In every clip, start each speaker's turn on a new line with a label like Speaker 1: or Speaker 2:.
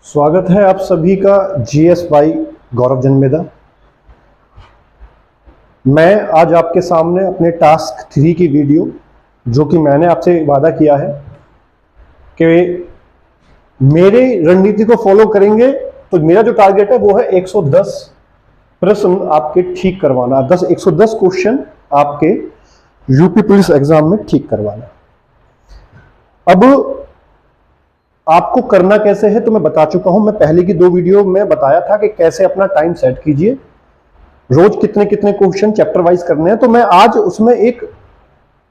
Speaker 1: स्वागत है आप सभी का जीएस बाई गौरव जन्मेदा। मैं आज आपके सामने अपने टास्क 3 की वीडियो, जो कि मैंने आपसे वादा किया है कि मेरे रणनीति को फॉलो करेंगे तो मेरा जो टारगेट है वो है 110 प्रश्न आपके ठीक करवाना। 110 क्वेश्चन आपके यूपी पुलिस एग्जाम में ठीक करवाना। अब आपको करना कैसे है तो मैं बता चुका हूं। मैं पहले की 2 वीडियो में बताया था कि कैसे अपना टाइम सेट कीजिए, रोज कितने कितने क्वेश्चन चैप्टर वाइज करने हैं। तो मैं आज उसमें एक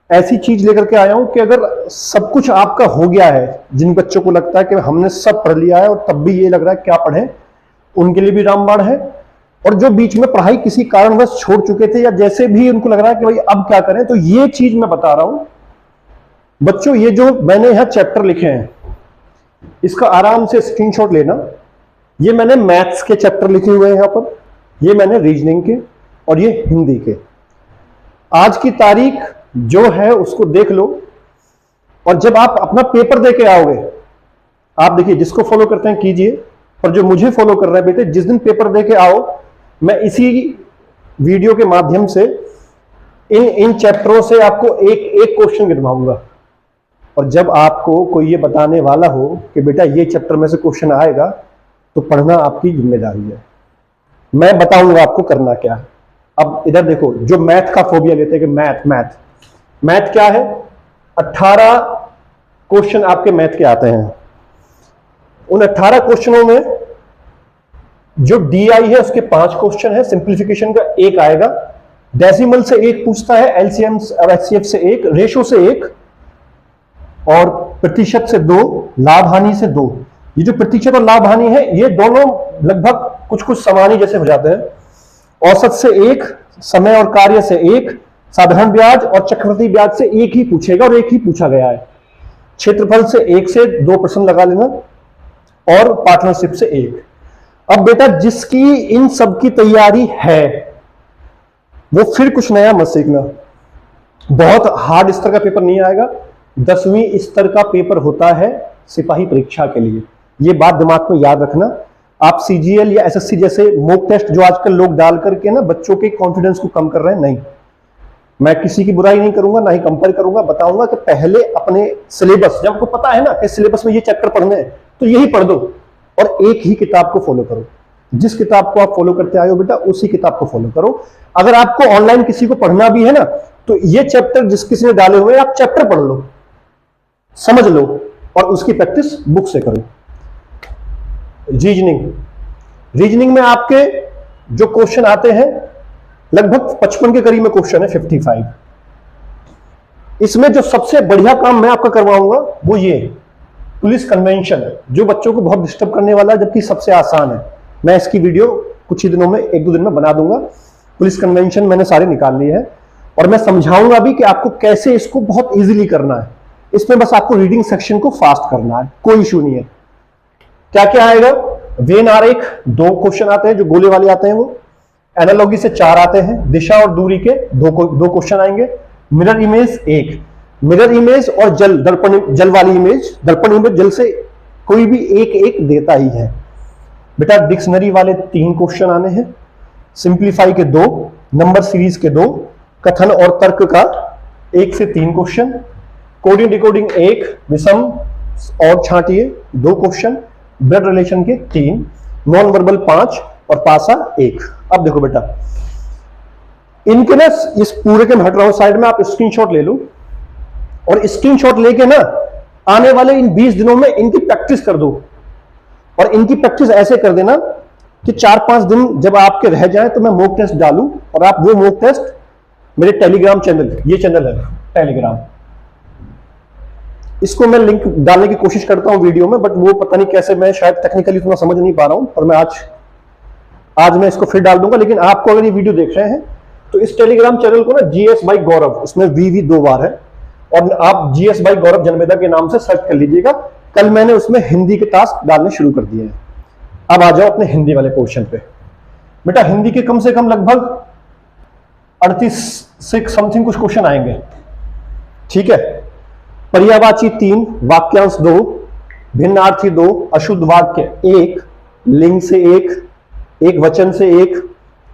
Speaker 1: ऐसी चीज लेकर के आया हूं कि अगर सब कुछ आपका हो गया है, जिन बच्चों को लगता है कि हमने सब पढ़ लिया है और तब भी ये लग रहा है क्या पढ़ें, उनके लिए भी रामबाण है। और जो बीच में पढ़ाई किसी कारणवश छोड़ चुके थे या जैसे भी उनको लग रहा है कि भाई अब क्या करें, तो ये चीज मैं बता रहा हूं बच्चों। ये जो मैंने यहां चैप्टर लिखे हैं, इसका आराम से स्क्रीनशॉट लेना। ये मैंने मैथ्स के चैप्टर लिखे हुए हैं यहां पर, ये मैंने रीजनिंग के, और ये हिंदी के। आज की तारीख जो है उसको देख लो, और जब आप अपना पेपर देके आओगे, आप देखिए जिसको फॉलो करते हैं कीजिए, और जो मुझे फॉलो कर रहा है बेटे, जिस दिन पेपर देके आओ, मैं इसी वीडियो के माध्यम से इन चैप्टरों से आपको एक एक क्वेश्चन गिनवाऊंगा। और जब आपको कोई ये बताने वाला हो कि बेटा ये चैप्टर में से क्वेश्चन आएगा, तो पढ़ना आपकी जिम्मेदारी है। मैं बताऊंगा आपको करना क्या है। अब इधर देखो, जो मैथ का फोबिया लेते हैं कि मैथ क्या है, 18 क्वेश्चन आपके मैथ के आते हैं। उन 18 क्वेश्चनों में जो डीआई है उसके 5 क्वेश्चन है, सिंप्लीफिकेशन का 1 आएगा, डेसिमल से 1 पूछता है, एलसीएम और एचसीएफ से 1, रेशो से 1, और प्रतिशत से 2, लाभ हानि से 2। ये जो प्रतिशत और लाभ हानि है, ये दोनों लगभग कुछ कुछ समान ही जैसे हो जाते हैं। औसत से 1, समय और कार्य से 1, साधारण ब्याज और चक्रवृद्धि ब्याज से 1 ही पूछेगा, और 1 ही पूछा गया है। क्षेत्रफल से 1 से 2 प्रश्न लगा लेना, और पार्टनरशिप से 1। अब बेटा जिसकी इन सब की तैयारी है, वो फिर कुछ नया मत सीखना। बहुत हार्ड स्तर का पेपर नहीं आएगा, 10वीं स्तर का पेपर होता है सिपाही परीक्षा के लिए। ये बात दिमाग में याद रखना। आप सीजीएल या एसएससी जैसे मॉक टेस्ट जो आजकल लोग डाल करके ना बच्चों के कॉन्फिडेंस को कम कर रहे हैं, नहीं, मैं किसी की बुराई नहीं करूंगा, ना ही कंपेयर करूंगा। बताऊंगा कि पहले अपने सिलेबस, जब आपको पता है ना कि सिलेबस में ये चैप्टर पढ़ने हैं, तो यही पढ़ दो और एक ही किताब को फॉलो करो। जिस किताब को आप फॉलो करते आए हो बेटा, उसी किताब को फॉलो करो। अगर आपको ऑनलाइन किसी को पढ़ना भी है ना, तो ये चैप्टर जिस किसी ने डाले हुए आप चैप्टर पढ़ लो, समझ लो, और उसकी प्रैक्टिस बुक से करो। रीजनिंग में आपके जो क्वेश्चन आते हैं, लगभग 55 के करीब में क्वेश्चन है, 55। इसमें जो सबसे बढ़िया काम मैं आपका करवाऊंगा वो ये पुलिस कन्वेंशन, जो बच्चों को बहुत डिस्टर्ब करने वाला है, जबकि सबसे आसान है। मैं इसकी वीडियो कुछ ही दिनों में, 1-2 दिन में बना दूंगा। पुलिस कन्वेंशन मैंने सारे निकाल लिए हैं, और मैं समझाऊंगा भी कि आपको कैसे इसको बहुत इजीली करना है। इसमें बस आपको रीडिंग सेक्शन को फास्ट करना है, कोई इशू नहीं है। क्या क्या आएगा, वेन आरेख 2 क्वेश्चन आते हैं जो गोले वाले आते हैं वो, एनालॉगी से 4 आते हैं, दिशा और दूरी के 2 क्वेश्चन आएंगे, मिरर इमेज 1, मिरर इमेज और जल वाली इमेज, दर्पण इमेज, जल से कोई भी एक देता ही है बेटा। डिक्शनरी वाले 3 क्वेश्चन आने हैं, सिंप्लीफाई के 2, नंबर सीरीज के 2, कथन और तर्क का 1 से 3 क्वेश्चन, कोडिंग डिकोडिंग 1, विषम और छांटिए 2 क्वेश्चन, ब्लड रिलेशन के 3, नॉन वर्बल 5 और पासा 1। अब देखो बेटा, इनके ना इस पूरे के मैं हट रहा हूं साइड में, आप स्क्रीनशॉट ले लो, और स्क्रीनशॉट लेके ना आने वाले इन 20 दिनों में इनकी प्रैक्टिस कर दो। और इनकी प्रैक्टिस ऐसे कर देना कि 4-5 दिन जब आपके रह जाए तो मैं मॉक टेस्ट डालूं, और आप वो मॉक टेस्ट मेरे टेलीग्राम चैनल, ये चैनल है टेलीग्राम, इसको मैं लिंक डालने की कोशिश करता हूं वीडियो में, बट वो पता नहीं कैसे, मैं शायद टेक्निकली उतना समझ नहीं पा रहा हूं, पर मैं आज मैं इसको फिर डाल दूंगा। लेकिन आपको अगर ये वीडियो देख रहे हैं तो इस टेलीग्राम चैनल को ना जीएस बाई गौरव, उसमें वी 2 बार है, और आप जीएस बाई गौरव जन्मेदा के नाम से सर्च कर लीजिएगा। कल मैंने उसमें हिंदी के टास्क डालने शुरू कर दिए हैं। अब आ जाओ अपने हिंदी वाले पोर्शन पे। बेटा हिंदी के कम से कम लगभग 38 से समथिंग कुछ क्वेश्चन आएंगे, ठीक है। पर्यायवाची 3, वाक्यांश 2, भिन्नार्थी 2, अशुद्ध वाक्य 1, लिंग से 1, एक वचन से 1,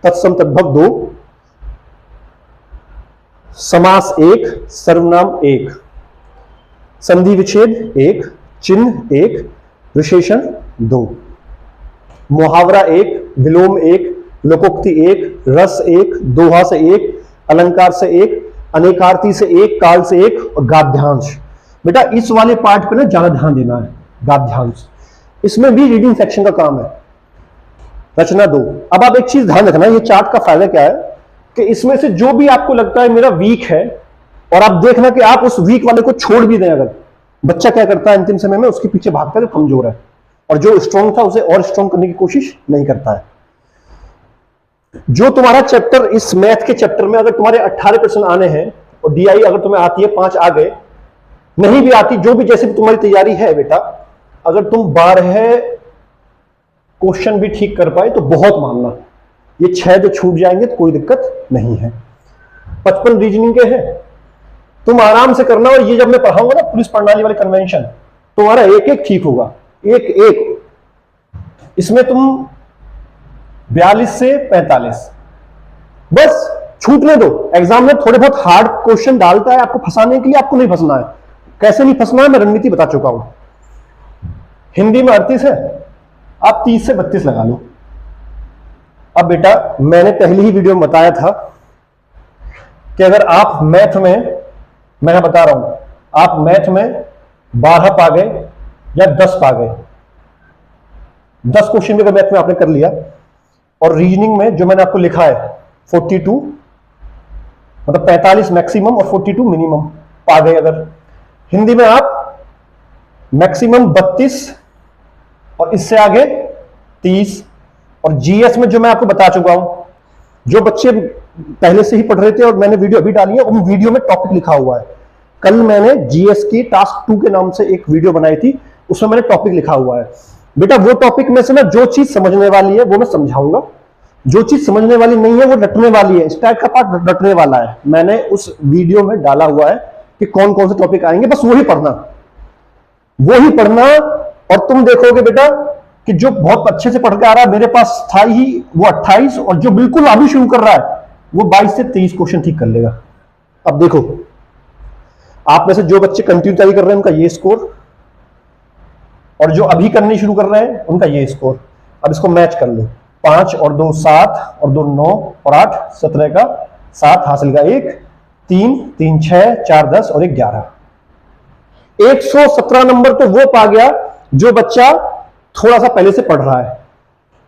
Speaker 1: तत्सम तद्भव 2, समास 1, सर्वनाम 1, संधि विच्छेद 1, चिन्ह 1, विशेषण 2, मुहावरा 1, विलोम 1, लोकोक्ति 1, रस 1, दोहा से 1, अलंकार से 1, अनेकार्थी से 1, काल से 1 और गाद्यांश। बेटा इस वाले पार्ट पे ना ज्यादा ध्यान देना है, गाद्यांश। इसमें भी रीडिंग सेक्शन का काम है। रचना 2। अब आप एक चीज ध्यान रखना, ये चार्ट का फायदा क्या है कि इसमें से जो भी आपको लगता है मेरा वीक है, और आप देखना कि आप उस वीक वाले को छोड़ भी दें। अगर बच्चा क्या करता है अंतिम समय में, उसके पीछे भागता है जो कमजोर है, और जो स्ट्रांग था उसे और स्ट्रांग करने की कोशिश नहीं करता है। जो तुम्हारा चैप्टर, इस मैथ के चैप्टर में अगर तुम्हारे 18% आने हैं और डीआई अगर तुम्हें आती है 5 आ गए, नहीं भी आती, जो भी जैसे भी तुम्हारी तैयारी है बेटा, अगर तुम 12 क्वेश्चन भी ठीक कर पाए तो बहुत मानना, ये 6 जो छूट जाएंगे तो कोई दिक्कत नहीं है। 55 रीजनिंग के हैं, तुम आराम से करना। और ये जब मैं पढ़ाऊंगा ना पुलिस प्रणाली वाले कन्वेंशन, तुम्हारा एक एक ठीक होगा, एक एक। इसमें तुम 42 से 45 बस छूटने दो। एग्जाम में थोड़े बहुत हार्ड क्वेश्चन डालता है आपको फंसाने के लिए, आपको नहीं फंसना है। कैसे नहीं फंसना है मैं रणनीति बता चुका हूं। हिंदी में 38 है, आप 30 से 32 लगा लो। अब बेटा मैंने पहली ही वीडियो में बताया था कि अगर आप मैथ में, मैं बता रहा हूं, आप मैथ में 12 पा गए या 10 पा गए, 10 क्वेश्चन भी अगर मैथ में आपने कर लिया, और रीजनिंग में जो मैंने आपको लिखा है 42, मतलब 45 मैक्सिमम और 42 मिनिमम पा गए अगर। हिंदी में आप मैक्सिमम 32 और इससे आगे 30, और जीएस में जो मैं आपको बता चुका हूं, जो बच्चे पहले से ही पढ़ रहे थे और मैंने वीडियो अभी डाली है, उन वीडियो में टॉपिक लिखा हुआ है। कल मैंने जीएस की टास्क 2 के नाम से एक वीडियो बनाई थी, उसमें मैंने टॉपिक लिखा हुआ है। बेटा वो टॉपिक में से ना जो चीज समझने वाली है वो मैं समझाऊंगा, जो चीज समझने वाली नहीं है वो रटने वाली है, इस टाइप का पार्ट रटने वाला है। मैंने उस वीडियो में डाला हुआ है कि कौन कौन से टॉपिक आएंगे, बस वही पढ़ना, वही पढ़ना। और तुम देखोगे बेटा कि जो बहुत अच्छे से पढ़ के आ रहा है, मेरे पास था ही वो 28, और जो बिल्कुल अभी शुरू कर रहा है वो 22 से 23 क्वेश्चन ठीक कर लेगा। अब देखो आप में से जो बच्चे कंटिन्यू तैयारी कर रहे हैं उनका ये स्कोर, और जो अभी करनी शुरू कर रहे हैं उनका ये स्कोर। अब इसको मैच कर लो, 5 और 2 7 और 2 9 और 8 17 का 7 हासिल का 1 3 3 6 4 10 और 1 11। 117 नंबर तो वो पा गया जो बच्चा थोड़ा सा पहले से पढ़ रहा है।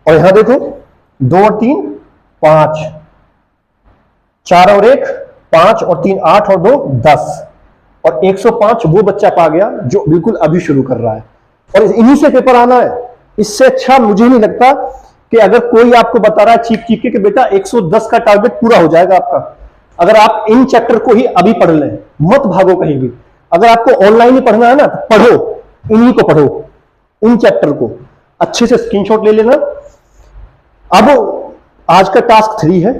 Speaker 1: और यहां देखो 2 और 3 5, 4 और 1 5 और 3 8 और 2 10, और 105 वो बच्चा पा गया जो बिल्कुल अभी शुरू कर रहा है। और इन्हीं से पेपर आना है। इससे अच्छा मुझे नहीं लगता कि अगर कोई आपको बता रहा है चीख चीख के कि बेटा 110 का टारगेट पूरा हो जाएगा आपका, अगर आप इन चैप्टर को ही अभी पढ़ लें, मत भागो कहीं भी। अगर आपको ऑनलाइन ही पढ़ना है ना तो पढ़ो, इन्हीं को पढ़ो, इन चैप्टर को अच्छे से स्क्रीनशॉट ले लेना। अब आज का टास्क 3 है,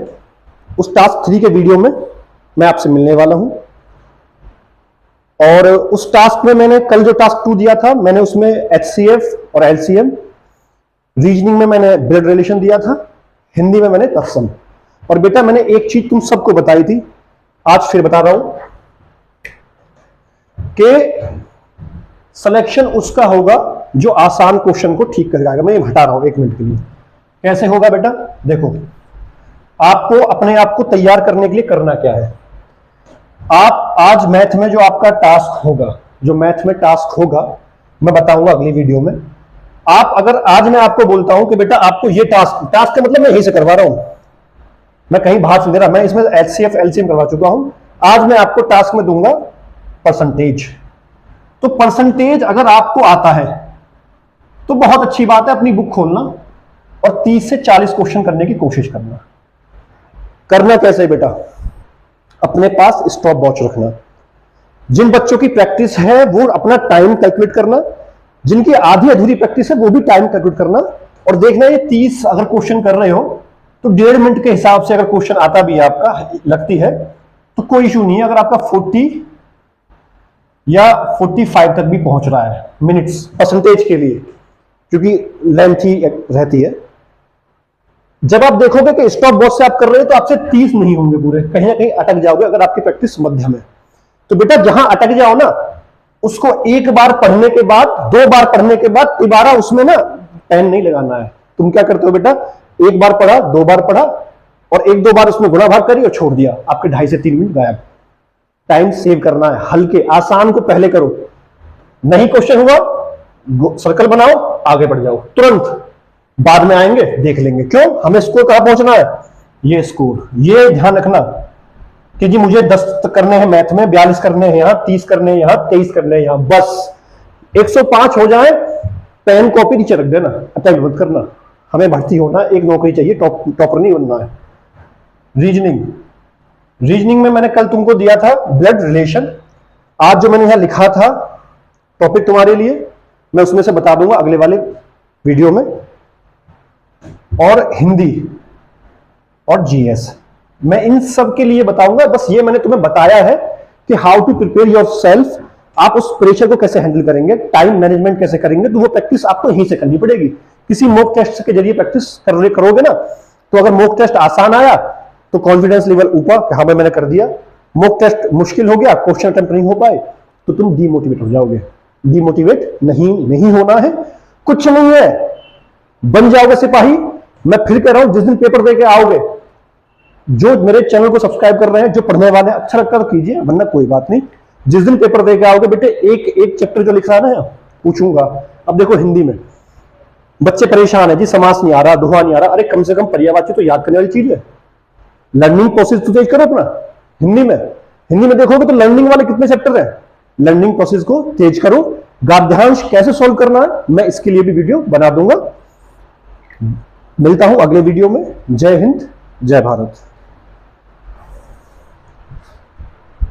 Speaker 1: उस टास्क 3 के वीडियो में मैं आपसे मिलने वाला हूं। और उस टास्क में मैंने कल जो टास्क 2 दिया था, मैंने उसमें एचसीएफ और एलसीएम, रीजनिंग में मैंने ब्लड रिलेशन दिया था, हिंदी में मैंने तत्सम। और बेटा मैंने एक चीज तुम सबको बताई थी, आज फिर बता रहा हूं कि सिलेक्शन उसका होगा जो आसान क्वेश्चन को ठीक कर जाएगा। मैं ये हटा रहा हूं 1 मिनट के लिए। कैसे होगा बेटा? देखो आपको अपने आप को तैयार करने के लिए करना क्या है। आप आज मैथ में जो आपका टास्क होगा, जो मैथ में टास्क होगा मैं बताऊंगा अगली वीडियो में। आप अगर आज मैं आपको बोलता हूं कि बेटा आपको ये टास्क का मतलब मैं यहीं से करवा रहा हूं, मैं कहीं बाहर से दे रहा, मैं इसमें एचसीएफ एलसीएम करवा चुका हूं। आज मैं आपको टास्क में दूंगा परसेंटेज। तो परसेंटेज अगर आपको आता है तो बहुत अच्छी बात है, अपनी बुक खोलना और 30 से 40 क्वेश्चन करने की कोशिश करना। करना कैसे बेटा? अपने पास स्टॉप वॉच रखना। जिन बच्चों की प्रैक्टिस है वो अपना टाइम कैलकुलेट करना, जिनकी आधी अधूरी प्रैक्टिस है वो भी टाइम कैलकुलेट करना, और देखना ये 30 अगर क्वेश्चन कर रहे हो तो 1.5 मिनट के हिसाब से अगर क्वेश्चन आता भी है आपका लगती है तो कोई इशू नहीं है। अगर आपका 40 या 45 तक भी पहुंच रहा है मिनट्स परसेंटेज के लिए, क्योंकि लेंथ ही रहती है। जब आप देखोगे कि स्टॉप वॉच से आप कर रहे हो तो आपसे 30 नहीं होंगे पूरे, कहीं ना कहीं अटक जाओगे अगर आपकी प्रैक्टिस मध्यम है। तो बेटा जहां अटक जाओ ना, उसको एक बार पढ़ने के बाद, 2 बार पढ़ने के बाद दोबारा उसमें ना पेन नहीं लगाना है। तुम क्या करते हो बेटा, एक बार पढ़ा, 2 बार पढ़ा और 1-2 बार उसमें गुणा भाग करी और छोड़ दिया, आपके 2.5 से 3 मिनट गायब। टाइम सेव करना है, हल्के आसान को पहले करो, नहीं क्वेश्चन हुआ सर्कल बनाओ, आगे बढ़ जाओ, तुरंत बाद में आएंगे देख लेंगे। क्यों, हमें स्कोर कहां पहुंचना है, ये स्कोर, ये ध्यान रखना कि जी मुझे 10 करने हैं मैथ में, 42 करने हैं यहां, 30 करने हैं यहां, 23 करने हैं यहां, बस 105 हो जाए, पेन कॉपी नीचे रख देना, अटेम्प्ट मत करना। हमें भर्ती होना, एक नौकरी चाहिए, टॉपर नहीं बनना है। रीजनिंग में मैंने कल तुमको दिया था ब्लड रिलेशन, आज जो मैंने यहां लिखा था टॉपिक तुम्हारे लिए, मैं उसमें से बता दूंगा अगले वाले वीडियो में। और हिंदी और जीएस मैं इन सब के लिए बताऊंगा। बस ये मैंने तुम्हें बताया है कि हाउ टू प्रिपेयर योरसेल्फ, आप उस प्रेशर को कैसे हैंडल करेंगे, टाइम मैनेजमेंट कैसे करेंगे, तो वो प्रैक्टिस आपको यहीं से करनी पड़ेगी। किसी मॉक टेस्ट के जरिए प्रैक्टिस करोगे ना, तो अगर मॉक टेस्ट आसान आया तो कॉन्फिडेंस लेवल ऊपर, हाँ मैंने कर दिया। मॉक टेस्ट मुश्किल हो गया, क्वेश्चन अटेम्प्ट नहीं हो पाए, तो तुम डीमोटिवेट हो जाओगे। डीमोटिवेट नहीं होना है, कुछ नहीं है, बन जाओगे सिपाही। मैं फिर कह रहा हूं, जिस दिन पेपर दे के आओगे, जो मेरे चैनल को सब्सक्राइब कर रहे हैं, जो पढ़ने वाले हैं, अच्छा लगता है तो कीजिए, वरना कोई बात नहीं। जिस दिन पेपर दे के आओगे बेटे, एक चैप्टर जो लिख रहा है ना पूछूंगा। अब देखो हिंदी में बच्चे परेशान है जी, समास नहीं आ रहा, दोहा नहीं आ रहा, अरे कम से कम पर्यायवाची तो याद करने वाली चीज है। लर्निंग प्रोसेस तो तेज करो अपना। हिंदी में देखोगे तो लर्निंग वाले कितने चैप्टर हैं, लर्निंग प्रोसेस को तेज करो। गद्यांश कैसे सॉल्व करना है, मैं इसके लिए भी वीडियो बना दूंगा। मिलता हूं अगले वीडियो में। जय हिंद, जय भारत।